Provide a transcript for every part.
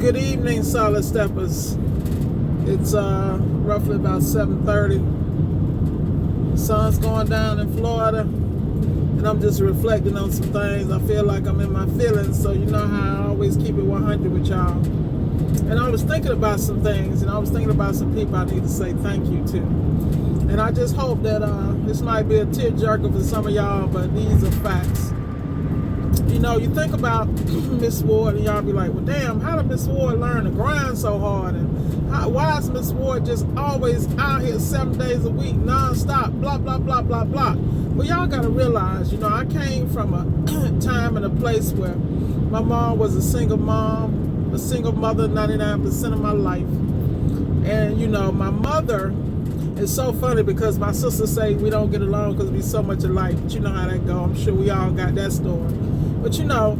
Good evening, Solid Steppers. It's roughly about 7:30. Sun's going down in Florida, and I'm just reflecting on some things. I feel like I'm in my feelings, so you know how I always keep it 100 with y'all. And I was thinking about some things, and I was thinking about some people I need to say thank you to. And I just hope that this might be a tearjerker for some of y'all, but these are facts. You know, you think about Miss Ward, and y'all be like, well, damn, how did Miss Ward learn to grind so hard? And why is Miss Ward just always out here 7 days a week, non-stop, blah, blah, blah, blah, blah? Well, y'all got to realize, you know, I came from a time and a place where my mom was a single mom, a single mother 99% of my life. And, you know, my mother, it's so funny because my sisters say we don't get along because we so much alike. But you know how that go. I'm sure we all got that story. But you know,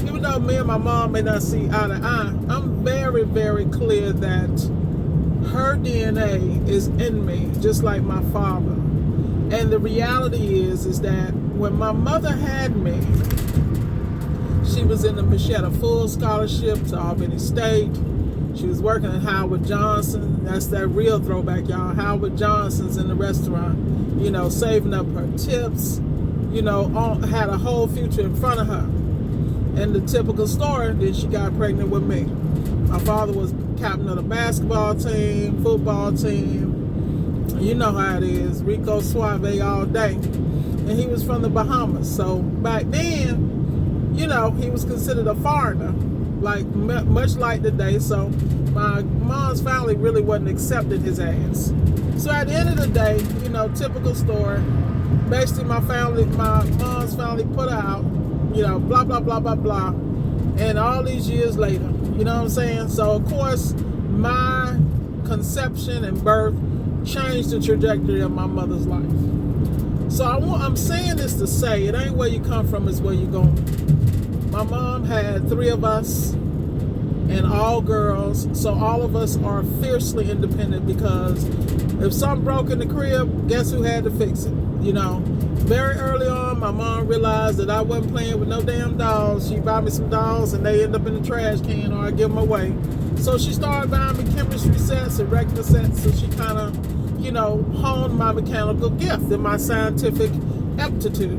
even though me and my mom may not see eye to eye, I'm very, very clear that her DNA is in me, just like my father. And the reality is that when my mother had me, she had a full scholarship to Albany State. She was working at Howard Johnson. That's that real throwback, y'all. Howard Johnson's in the restaurant, you know, saving up her tips, you know, had a whole future in front of her. And the typical story, then she got pregnant with me. My father was captain of the basketball team, football team. You know how it is, Rico Suave all day. And he was from the Bahamas. So back then, you know, he was considered a foreigner, like much like today. So my mom's family really wasn't accepting his ass. So at the end of the day, you know, typical story. Basically, my mom's family put her out, you know, blah, blah, blah, blah, blah. And all these years later, you know what I'm saying? So, of course, my conception and birth changed the trajectory of my mother's life. So I'm saying this to say, it ain't where you come from, it's where you're going. My mom had 3 of us and all girls, so all of us are fiercely independent because if something broke in the crib, guess who had to fix it? You know, very early on, my mom realized that I wasn't playing with no damn dolls. She bought me some dolls and they end up in the trash can or I give them away. So she started buying me chemistry sets and regular sets, so she kind of, you know, honed my mechanical gift and my scientific aptitude.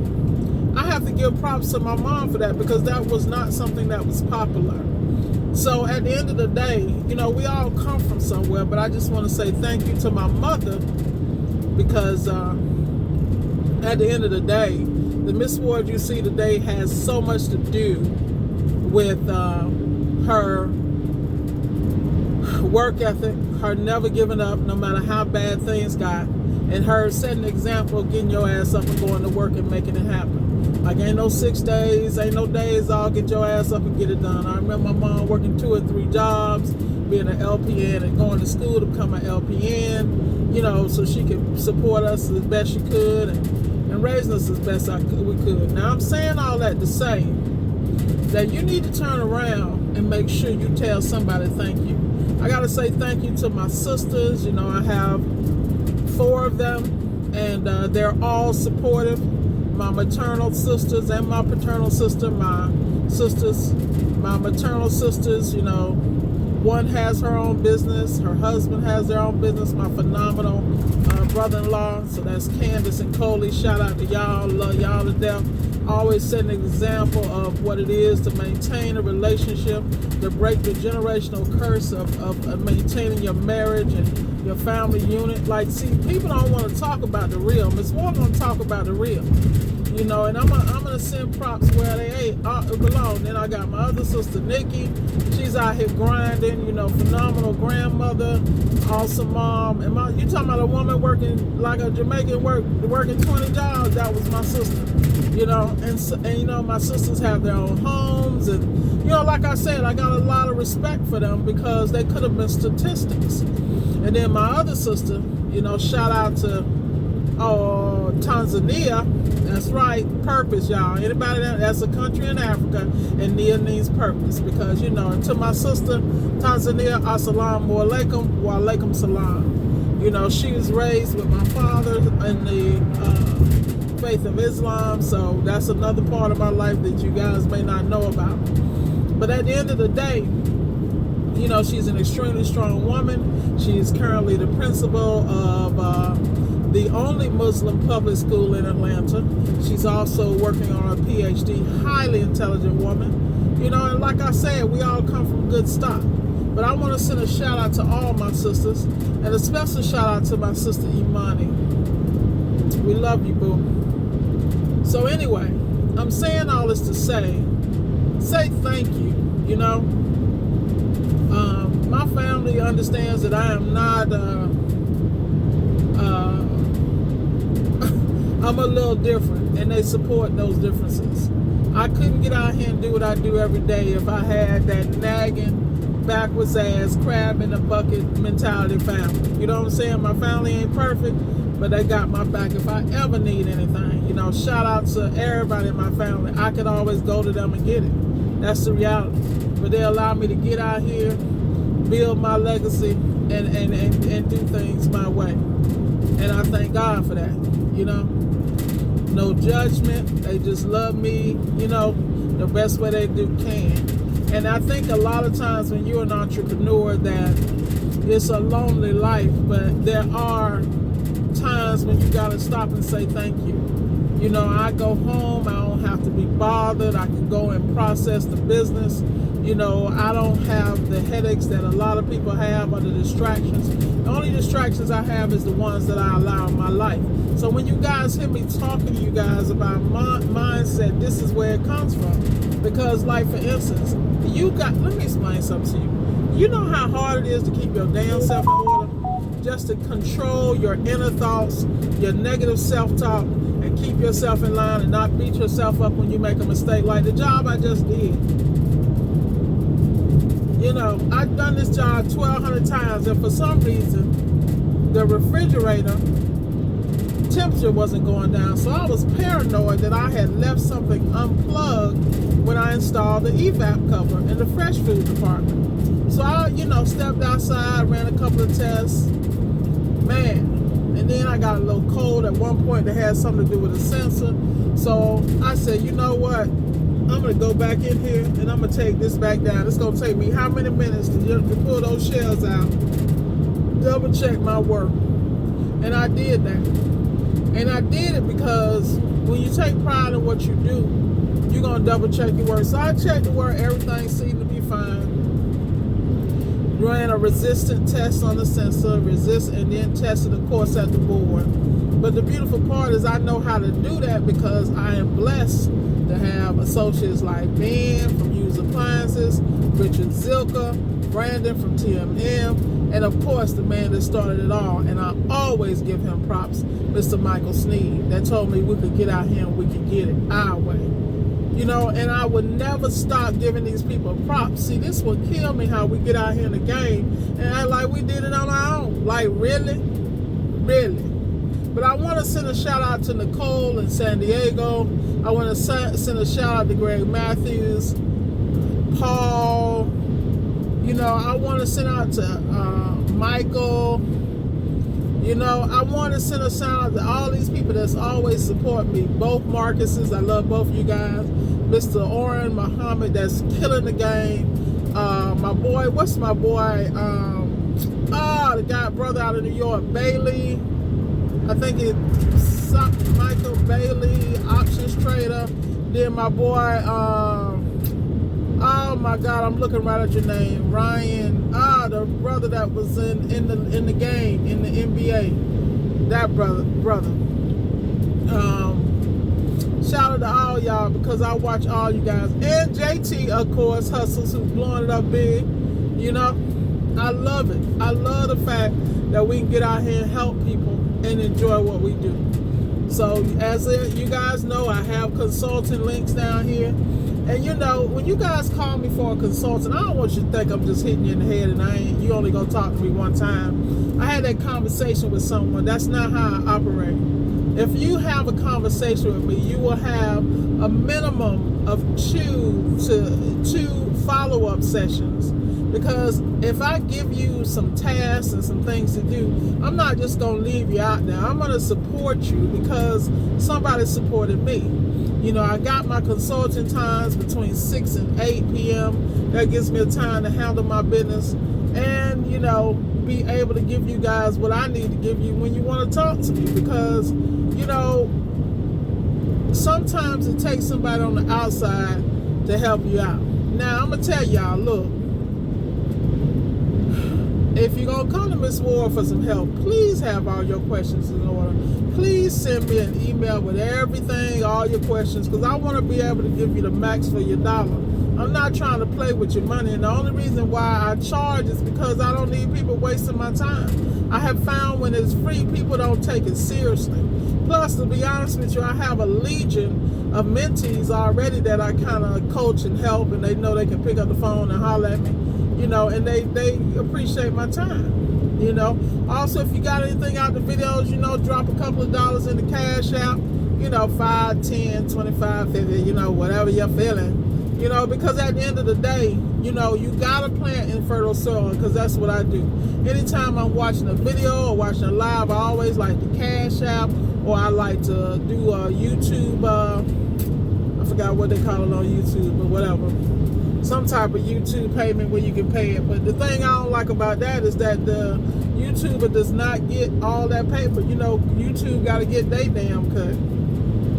I have to give props to my mom for that because that was not something that was popular. So at the end of the day, you know, we all come from somewhere, but I just want to say thank you to my mother because at the end of the day, the Miss Ward you see today has so much to do with her work ethic, her never giving up no matter how bad things got, and her setting an example of getting your ass up and going to work and making it happen. Like ain't no 6 days, ain't no days I'll get your ass up and get it done. I remember my mom working 2 or 3 jobs, being an LPN and going to school to become an LPN, you know, so she could support us as best she could and raising us as best we could. Now I'm saying all that to say that you need to turn around and make sure you tell somebody thank you. I gotta say thank you to my sisters. You know, I have 4 of them, and they're all supportive. My maternal sisters and my paternal sister, my maternal sisters, you know, one has her own business, her husband has their own business, my phenomenal brother-in-law, so that's Candace and Coley. Shout out to y'all, love y'all to death. Always set an example of what it is to maintain a relationship, to break the generational curse of maintaining your marriage and your family unit. Like, see, people don't want to talk about the real. Miss Ward gonna talk about the real, you know. And I'm gonna send props where they belong. Then I got my other sister Nikki. She's out here grinding, you know, phenomenal grandmother, awesome mom. And you talking about a woman working like a Jamaican working 20 jobs? That was my sister. You know, and you know, my sisters have their own homes, and you know, like I said, I got a lot of respect for them because they could have been statistics. And then my other sister, you know, shout out to Tanzania. That's right, purpose, y'all. Anybody that's a country in Africa, and Nia means purpose because, you know, and to my sister Tanzania, assalamu alaikum wa alaikum salam. You know, she was raised with my father in the faith of Islam, so that's another part of my life that you guys may not know about. But at the end of the day, You know, she's an extremely strong woman. She is currently the principal of the only Muslim public school in Atlanta. She's also working on her PhD. Highly intelligent woman. You know, and like I said, we all come from good stock. But I want to send a shout out to all my sisters, and a special shout out to my sister Imani. We love you, boo. So anyway, I'm saying all this to say thank you. You know, my family understands that I am not. I'm a little different, and they support those differences. I couldn't get out here and do what I do every day if I had that nagging, backwards ass, crab in the bucket mentality family. You know what I'm saying? My family ain't perfect, but they got my back if I ever need anything. You know, shout out to everybody in my family. I could always go to them and get it. That's the reality. But they allow me to get out here, build my legacy, and do things my way. And I thank God for that, you know. No judgment. They just love me, you know, the best way they can. And I think a lot of times when you're an entrepreneur that it's a lonely life, but there are times when you got to stop and say thank you. You know, I go home, I don't have to be bothered. I can go and process the business. You know, I don't have the headaches that a lot of people have or the distractions. The only distractions I have is the ones that I allow in my life. So when you guys hear me talking to you guys about my mindset, this is where it comes from. Because, like, for instance, let me explain something to you. You know how hard it is to keep your damn self in order? Just to control your inner thoughts, your negative self-talk, and keep yourself in line and not beat yourself up when you make a mistake. Like the job I just did. You know, I've done this job 1,200 times, and for some reason, the refrigerator temperature wasn't going down. So I was paranoid that I had left something unplugged when I installed the evap cover in the fresh food department. So I, you know, stepped outside, ran a couple of tests. Man, and then I got a little cold at one point that had something to do with a sensor. So I said, you know what? I'm going to go back in here and I'm going to take this back down. It's going to take me how many minutes to pull those shells out, double check my work. And I did that. And I did it because when you take pride in what you do, you're going to double check your work. So I checked the work, everything seemed to be fine. Ran a resistant test on the sensor, and then tested, of course, at the board. But the beautiful part is I know how to do that because I am blessed to have associates like Ben from Hughes Appliances, Richard Zilka, Brandon from TMM, and of course the man that started it all. And I always give him props, Mr. Michael Sneed, that told me we could get out here and we could get it our way. You know, and I would never stop giving these people props. See, this will kill me how we get out here in the game and act like we did it on our own. Like, really? Really? But I want to send a shout out to Nicole in San Diego. I want to send a shout out to Greg Matthews, Paul. You know, I want to send out to Michael. You know, I want to send a shout out to all these people that's always support me. Both Marcuses, I love both of you guys. Mr. Oren Muhammad, that's killing the game. My boy, what's my boy? The guy, brother out of New York, Bailey. I think it's Michael Bailey, options trader. Then my boy, oh my God, I'm looking right at your name, Ryan. The brother that was in the game in the NBA. That brother. Shout out to all y'all because I watch all you guys, and JT, of course, HUSTLEZ, who's blowing it up big. You know, I love it. I love the fact that we can get out here and help people and enjoy what we do. So as you guys know, I have consulting links down here. And you know, when you guys call me for a consultant, I don't want you to think I'm just hitting you in the head and you only gonna talk to me one time. I had that conversation with someone. That's not how I operate. If you have a conversation with me, you will have a minimum of two follow-up sessions. Because if I give you some tasks and some things to do, I'm not just going to leave you out there. I'm going to support you because somebody supported me. You know, I got my consulting times between 6 and 8 p.m. That gives me a time to handle my business and, you know, be able to give you guys what I need to give you when you want to talk to me. Because, you know, sometimes it takes somebody on the outside to help you out. Now, I'm going to tell y'all, look, if you're going to come to Miss Ward for some help, please have all your questions in order. Please send me an email with everything, all your questions, because I want to be able to give you the max for your dollar. I'm not trying to play with your money, and the only reason why I charge is because I don't need people wasting my time. I have found when it's free, people don't take it seriously. Plus, to be honest with you, I have a legion of mentees already that I kind of coach and help, and they know they can pick up the phone and holler at me. You know, and they appreciate my time, you know. Also, if you got anything out the videos, you know, drop a couple of dollars in the cash out, you know, 5, 10, 25, 50, you know, whatever you're feeling, you know, because at the end of the day, you know, you got to plant in fertile soil, because that's what I do. Anytime I'm watching a video or watching a live, I always like to cash out, or I like to do a YouTube, I forgot what they call it on YouTube, but whatever. Some type of YouTube payment where you can pay it. But the thing I don't like about that is that the YouTuber does not get all that paper. You know, YouTube got to get their damn cut.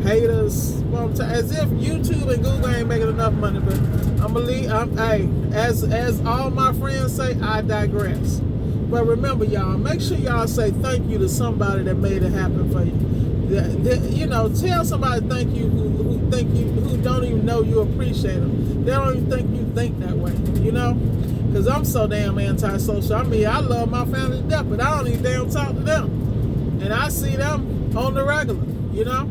Haters, well, as if YouTube and Google ain't making enough money. But hey, as all my friends say, I digress. But remember, y'all, make sure y'all say thank you to somebody that made it happen for you. You know, tell somebody thank you who don't even know you appreciate them. They don't even think you think that way, you know? Because I'm so damn antisocial. I mean, I love my family to death, but I don't even damn talk to them. And I see them on the regular, you know?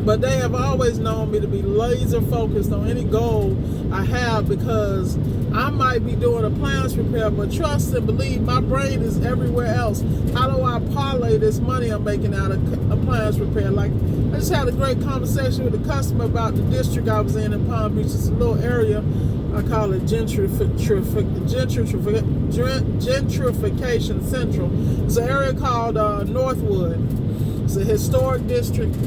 But they have always known me to be laser focused on any goal I have, because I might be doing appliance repair, but trust and believe, my brain is everywhere else. How do I parlay this money I'm making out of appliance repair? Like, I just had a great conversation with a customer about the district I was in Palm Beach. It's a little area, I call it gentrification central. It's an area called Northwood. It's a historic district.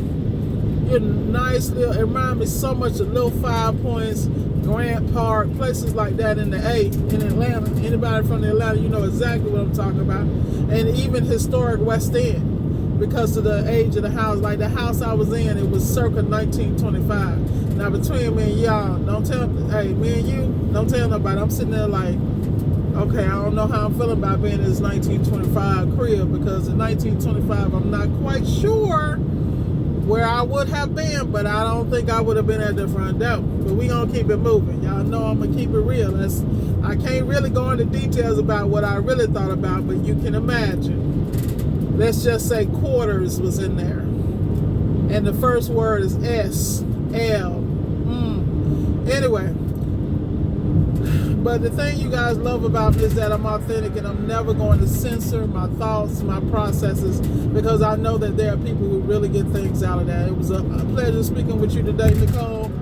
You're nice little, it reminds me so much of Little 5 Points, Grant Park, places like that in the A, in Atlanta. Anybody from the Atlanta, you know exactly what I'm talking about. And even historic West End, because of the age of the house. Like the house I was in, it was circa 1925. Now between me and y'all, don't tell, hey, me and you, don't tell nobody. I'm sitting there like, okay, I don't know how I'm feeling about being in this 1925 crib, because in 1925, I'm not quite sure where I would have been, but I don't think I would have been at the front door. But we gonna keep it moving. Y'all know I'm gonna keep it real. I can't really go into details about what I really thought about, but you can imagine. Let's just say quarters was in there. And the first word is S-L. Anyway. But the thing you guys love about me is that I'm authentic, and I'm never going to censor my thoughts, my processes, because I know that there are people who really get things out of that. It was a pleasure speaking with you today, Nicole.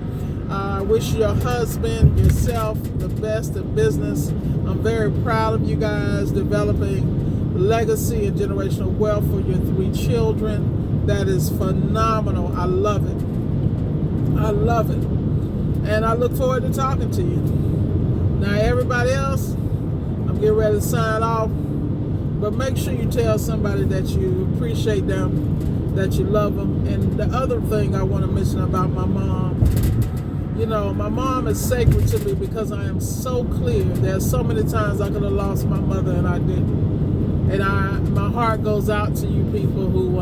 I wish your husband, yourself, the best in business. I'm very proud of you guys developing legacy and generational wealth for your 3 children. That is phenomenal. I love it. I love it. And I look forward to talking to you. Now, everybody else, I'm getting ready to sign off. But make sure you tell somebody that you appreciate them, that you love them. And the other thing I want to mention about my mom, you know, my mom is sacred to me because I am so clear. There's so many times I could have lost my mother and I didn't. And my heart goes out to you people who,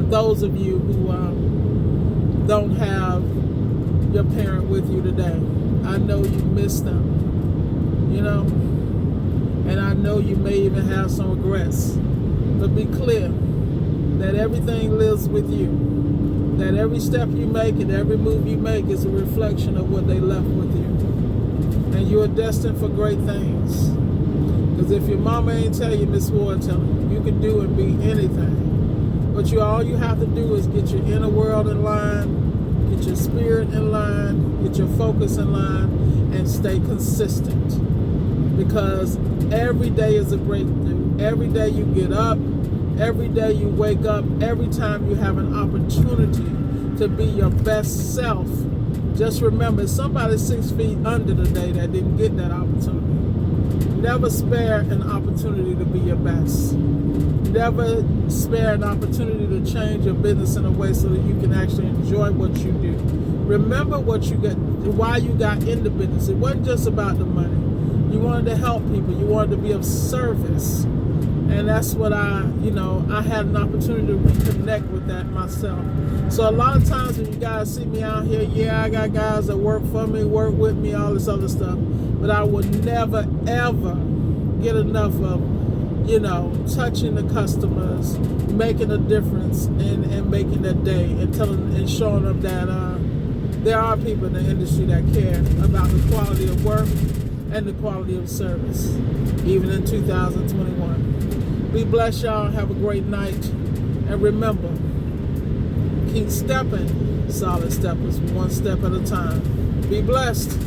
those of you who don't have your parent with you today. I know you miss them. You know, and I know you may even have some regrets, but be clear that everything lives with you, that every step you make and every move you make is a reflection of what they left with you, and you are destined for great things. Because if your mama ain't tell you, Miss Ward tell you can do and be anything, but all you have to do is get your inner world in line, get your spirit in line, get your focus in line, and stay consistent. Because every day is a breakthrough. Every day you get up, every day you wake up, every time you have an opportunity to be your best self. Just remember, somebody 6 feet under today that didn't get that opportunity. Never spare an opportunity to be your best. Never spare an opportunity to change your business in a way so that you can actually enjoy what you do. Remember what you got, why you got into business. It wasn't just about the money. You wanted to help people. You wanted to be of service. And that's what I had an opportunity to reconnect with that myself. So a lot of times when you guys see me out here, yeah, I got guys that work for me, work with me, all this other stuff. But I would never, ever get enough of, touching the customers, making a difference and making their day and telling and showing them that there are people in the industry that care about the quality of work and the quality of service, even in 2021. Be blessed, y'all. Have a great night. And remember, keep stepping, solid steppers, one step at a time. Be blessed.